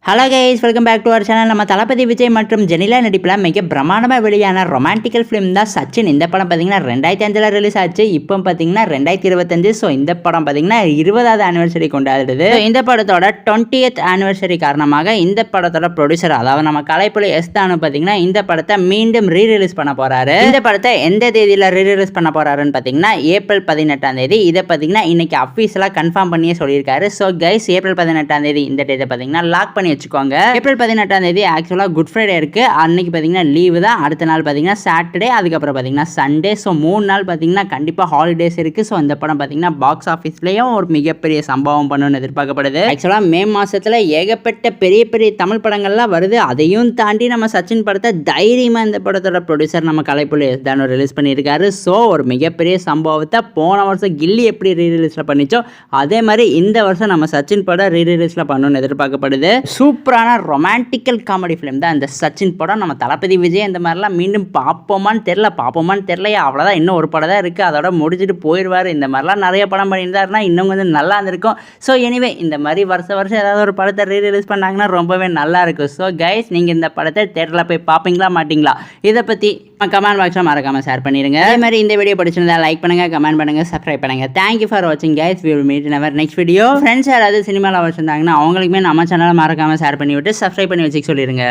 Hello guys, welcome back to our channel. நம்ம தளபதி விஜய் மற்றும் ஜெனிலா நடிப்பில் மிக பிரமாண்டமாக வெளியான ரொமான்டிக்கல் ஃபிலிம் தான் சச்சின். இந்த படம் பார்த்தீங்கன்னா 2005 ரிலீஸ் ஆச்சு. இப்போ பார்த்தீங்கன்னா 2025. ஸோ இந்த படம் பார்த்தீங்கன்னா 20வது ஆனிவர்சரி கொண்டாடுது. இந்த படத்தோட 20th ஆனிவர்சரி காரணமாக இந்த படத்தோட ப்ரொடியூசர், அதாவது நம்ம கலைப்புலி தானு பார்த்தீங்கன்னா இந்த படத்தை மீண்டும் ரீரிலீஸ் பண்ண போறாரு. இந்த படத்தை எந்த தேதியில் ரீரிலீஸ் பண்ண போறாருன்னு பார்த்தீங்கன்னா ஏப்ரல் 18. இதை பார்த்தீங்கன்னா இன்னைக்கு அஃபீஷியலாக கன்ஃபார்ம் பண்ணியே சொல்லியிருக்காரு. ஸோ கைஸ், ஏப்ரல் 18 இந்த டேட்டை பார்த்தீங்கன்னா லாக் பண்ணி வச்சுக்கோங்க. ஏப்ரல் 18 ஆக்சுவலாக குட் ஃப்ரைடே இருக்கு. அன்னைக்கு பார்த்தீங்கன்னா லீவு தான். அடுத்த நாள் பார்த்தீங்கன்னா சாட்டர்டே, அதுக்கப்புறம் பார்த்தீங்கன்னா சண்டே. ஸோ 3 நாள் பார்த்தீங்கன்னா கண்டிப்பாக ஹாலிடேஸ் இருக்கு. ஸோ இந்த படம் பார்த்தீங்கன்னா பாக்ஸ் ஆஃபீஸ்லேயும் ஒரு மிகப்பெரிய சம்பவம் பண்ணணும்னு எதிர்பார்க்கப்படுது. ஆக்சுவலாக மே மாசத்துல ஏகப்பட்ட பெரிய பெரிய தமிழ் படங்கள்லாம் வருது. அதையும் தாண்டி நம்ம சச்சின் படத்தை தைரியமா இந்த படத்தோட ப்ரொடியூசர் நம்ம கலைப்புலி தான் ரிலீஸ் பண்ணியிருக்காரு. ஸோ ஒரு மிகப்பெரிய சம்பவத்தை போன வருஷம் கில்லி எப்படி ரீரிலீஸ்ல பண்ணிச்சோ அதே மாதிரி இந்த வருஷம் நம்ம சச்சின் படம் ரீரிலீஸ்ல பண்ணணும்னு எதிர்பார்க்கப்படுது. சூப்பரான ரொமான்டிக்கல் காமெடி ஃபிலிம் தான் இந்த சச்சின் படம். நம்ம தளபதி விஜய் இந்த மாதிரிலாம் மீண்டும் பார்ப்போமான்னு தெரியலையா, அவ்வளோதான். இன்னும் ஒரு படம் தான் இருக்குது, அதோட முடிச்சுட்டு போயிடுவார். இந்த மாதிரிலாம் நிறைய படம் பண்ணியிருந்தாருன்னா இன்னும் கொஞ்சம் நல்லா இருந்திருக்கும். ஸோ எனிவே, இந்த மாதிரி வருஷம் ஏதாவது ஒரு படத்தை ரீரிலீஸ் பண்ணாங்கன்னா ரொம்பவே நல்லா இருக்கும். ஸோ கைஸ், நீங்கள் இந்த படத்தை தேட்டரில் போய் பார்ப்பீங்களா மாட்டிங்களா, இதை பற்றி கமெண்ட் பாக்ஸில் மறக்காமல் ஷேர் பண்ணிடுங்க. அதே மாதிரி இந்த வீடியோ பிடிச்சிருந்தா லைக் பண்ணுங்கள், கமெண்ட் பண்ணுங்கள், சப்ஸ்கிரைப் பண்ணுங்கள். தேங்க்யூ ஃபார் வாட்சிங் guys. We will meet in our next video. Friends யாராவது சினிமாவில் வச்சுருந்தாங்கன்னா அவங்களுக்குமே நம்ம சேனலை மறக்காமல் ஷேர் பண்ணி விட்டு சப்ஸ்கிரைப் பண்ணி வச்சுக்க சொல்லிடுங்க.